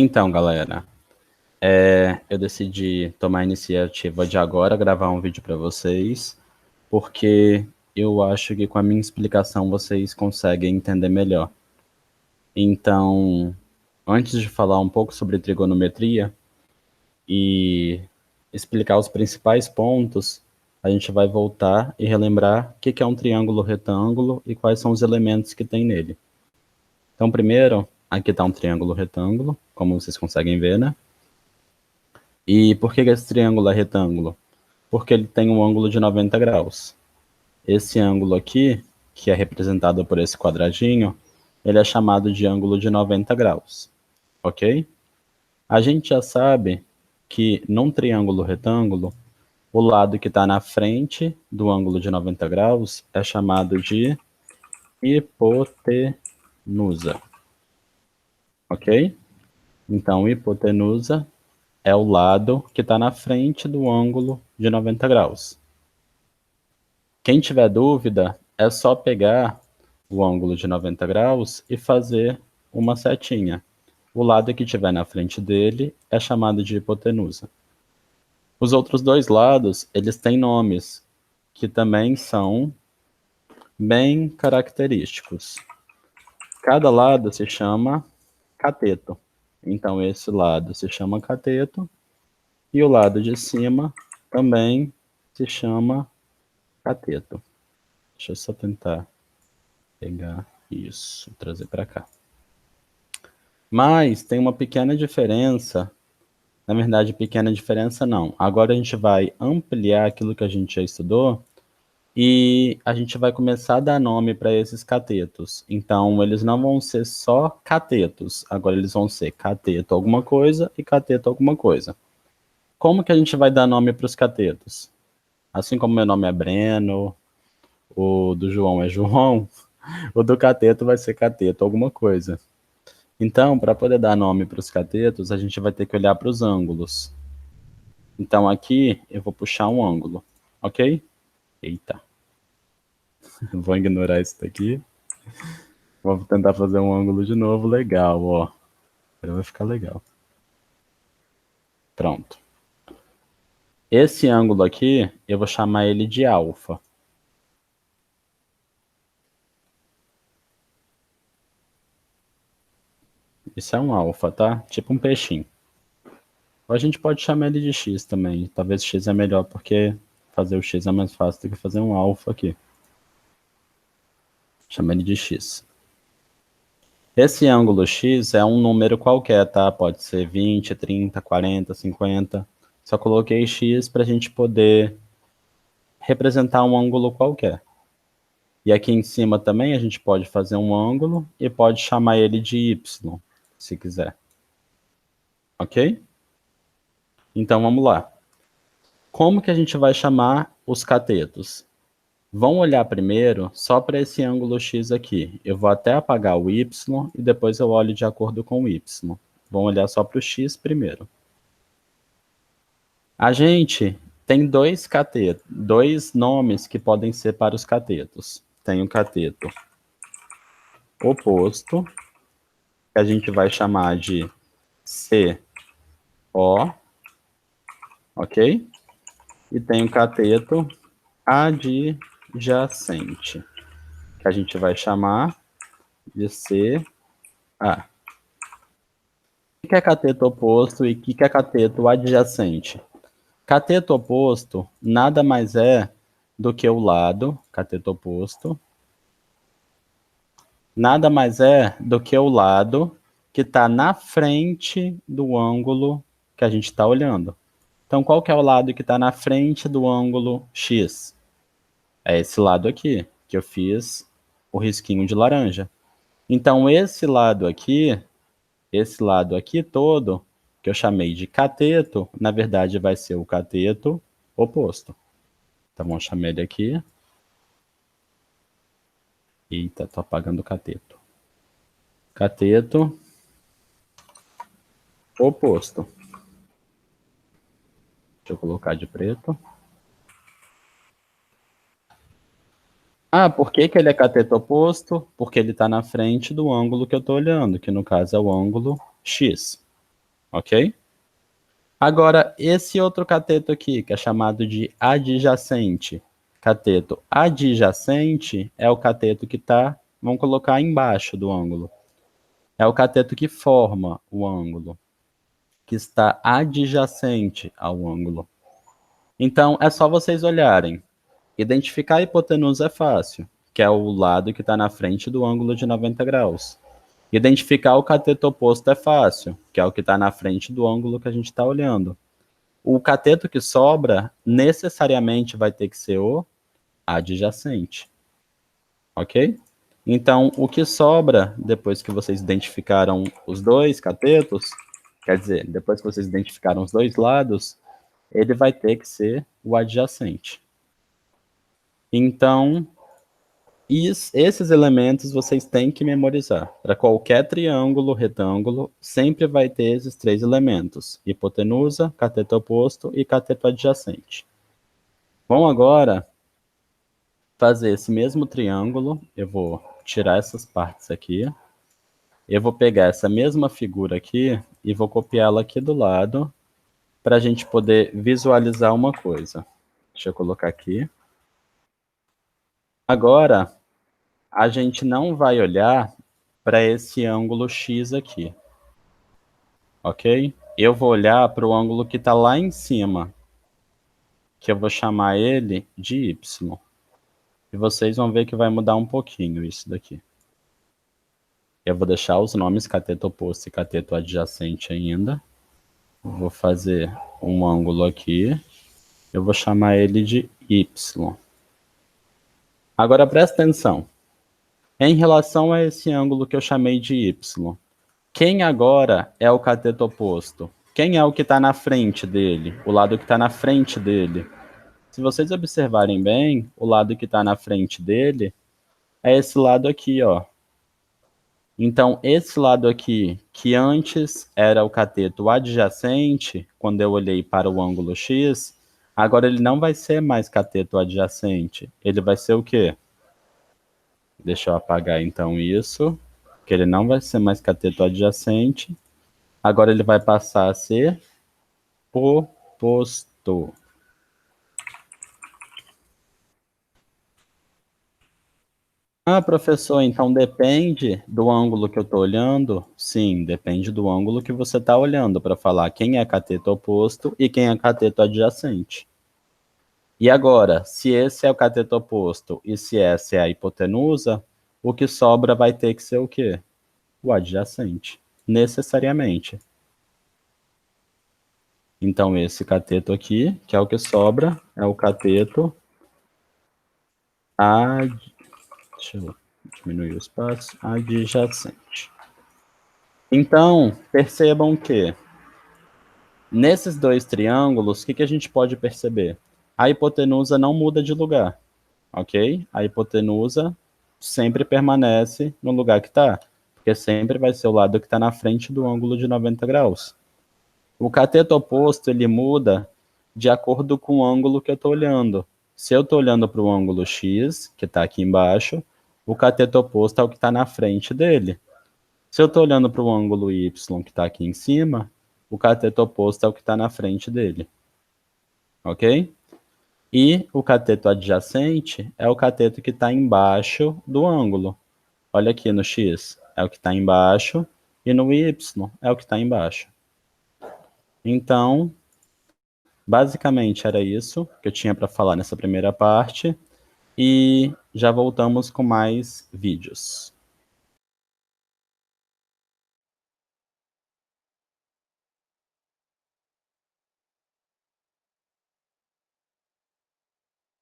Então, galera, eu decidi tomar a iniciativa de agora gravar um vídeo para vocês, porque eu acho que com a minha explicação vocês conseguem entender melhor. Então, antes de falar um pouco sobre trigonometria e explicar os principais pontos, a gente vai voltar e relembrar o que é um triângulo retângulo e quais são os elementos que tem nele. Então, primeiro, aqui está um triângulo retângulo, como vocês conseguem ver, né? E por que esse triângulo é retângulo? Porque ele tem um ângulo de 90 graus. Esse ângulo aqui, que é representado por esse quadradinho, ele é chamado de ângulo de 90 graus, ok? A gente já sabe que num triângulo retângulo, o lado que está na frente do ângulo de 90 graus é chamado de hipotenusa, ok? Então, hipotenusa é o lado que está na frente do ângulo de 90 graus. Quem tiver dúvida, é só pegar o ângulo de 90 graus e fazer uma setinha. O lado que estiver na frente dele é chamado de hipotenusa. Os outros dois lados, eles têm nomes, que também são bem característicos. Cada lado se chama cateto. Então, esse lado se chama cateto, e o lado de cima também se chama cateto. Deixa eu só tentar pegar isso, trazer para cá. Mas tem uma pequena diferença, na verdade, pequena diferença não. Agora a gente vai ampliar aquilo que a gente já estudou e a gente vai começar a dar nome para esses catetos. Então, eles não vão ser só catetos, agora eles vão ser cateto alguma coisa e cateto alguma coisa. Como que a gente vai dar nome para os catetos? Assim como meu nome é Breno, o do João é João, o do cateto vai ser cateto alguma coisa. Então, para poder dar nome para os catetos, a gente vai ter que olhar para os ângulos. Então, aqui eu vou puxar um ângulo, ok? Eita. Vou ignorar isso daqui. Vou tentar fazer um ângulo de novo, legal, ó. Agora vai ficar legal. Pronto. Esse ângulo aqui, eu vou chamar ele de alfa. Isso é um alfa, tá? Tipo um peixinho. Ou a gente pode chamar ele de x também. Talvez x é melhor, porque fazer o x é mais fácil do que fazer um alfa aqui. Chama ele de x. Esse ângulo x é um número qualquer, tá? Pode ser 20, 30, 40, 50. Só coloquei x para a gente poder representar um ângulo qualquer. E aqui em cima também a gente pode fazer um ângulo e pode chamar ele de y, se quiser. Ok? Então vamos lá. Como que a gente vai chamar os catetos? Vamos olhar primeiro só para esse ângulo x aqui. Eu vou até apagar o y e depois eu olho de acordo com o y. Vamos olhar só para o x primeiro. A gente tem dois nomes que podem ser para os catetos. Tem o cateto oposto, que a gente vai chamar de CO, ok? E tem o cateto adjacente, que a gente vai chamar de CA. O que é cateto oposto e o que é cateto adjacente? Cateto oposto nada mais é do que o lado, cateto oposto, nada mais é do que o lado que está na frente do ângulo que a gente está olhando. Então, qual que é o lado que está na frente do ângulo X? É esse lado aqui, que eu fiz o risquinho de laranja. Então, esse lado aqui todo, que eu chamei de cateto, na verdade vai ser o cateto oposto. Então, vamos chamar ele aqui. Eita, tô apagando o cateto. Cateto oposto. Deixa eu colocar de preto. Ah, por que que ele é cateto oposto? Porque ele está na frente do ângulo que eu estou olhando, que no caso é o ângulo X. ok? Agora, esse outro cateto aqui, que é chamado de adjacente. Cateto adjacente é o cateto que está, vamos colocar embaixo do ângulo. É o cateto que forma o ângulo, que está adjacente ao ângulo. Então, é só vocês olharem. Identificar a hipotenusa é fácil, que é o lado que está na frente do ângulo de 90 graus. Identificar o cateto oposto é fácil, que é o que está na frente do ângulo que a gente está olhando. O cateto que sobra necessariamente vai ter que ser o adjacente, ok? Então, o que sobra depois que vocês identificaram os dois catetos, quer dizer, depois que vocês identificaram os dois lados, ele vai ter que ser o adjacente. Então, esses elementos vocês têm que memorizar. Para qualquer triângulo, retângulo, sempre vai ter esses três elementos: hipotenusa, cateto oposto e cateto adjacente. Vamos agora fazer esse mesmo triângulo. Eu vou tirar essas partes aqui. Eu vou pegar essa mesma figura aqui e vou copiá-la aqui do lado para a gente poder visualizar uma coisa. Deixa eu colocar aqui. Agora, a gente não vai olhar para esse ângulo X aqui, ok? Eu vou olhar para o ângulo que está lá em cima, que eu vou chamar ele de Y. E vocês vão ver que vai mudar um pouquinho isso daqui. Eu vou deixar os nomes cateto oposto e cateto adjacente ainda. Vou fazer um ângulo aqui. Eu vou chamar ele de Y. Agora presta atenção. Em relação a esse ângulo que eu chamei de Y, quem agora é o cateto oposto? Quem é o que está na frente dele? O lado que está na frente dele? Se vocês observarem bem, o lado que está na frente dele é esse lado aqui, ó. Então, esse lado aqui, que antes era o cateto adjacente, quando eu olhei para o ângulo X, agora ele não vai ser mais cateto adjacente. Ele vai ser o quê? Deixa eu apagar então isso, que ele não vai ser mais cateto adjacente. Agora ele vai passar a ser oposto. Ah, professor, então depende do ângulo que eu estou olhando? Sim, depende do ângulo que você está olhando para falar quem é cateto oposto e quem é cateto adjacente. E agora, se esse é o cateto oposto e se essa é a hipotenusa, o que sobra vai ter que ser o quê? O adjacente, necessariamente. Então, esse cateto aqui, que é o que sobra, é o cateto deixa eu diminuir o espaço, adjacente. Então, percebam que nesses dois triângulos, o que a gente pode perceber? A hipotenusa não muda de lugar, ok? A hipotenusa sempre permanece no lugar que está, porque sempre vai ser o lado que está na frente do ângulo de 90 graus. O cateto oposto, ele muda de acordo com o ângulo que eu estou olhando. Se eu estou olhando para o ângulo X, que está aqui embaixo, o cateto oposto é o que está na frente dele. Se eu estou olhando para o ângulo Y, que está aqui em cima, o cateto oposto é o que está na frente dele. Ok? E o cateto adjacente é o cateto que está embaixo do ângulo. Olha aqui no X, é o que está embaixo, e no Y é o que está embaixo. Então, basicamente era isso que eu tinha para falar nessa primeira parte, e já voltamos com mais vídeos.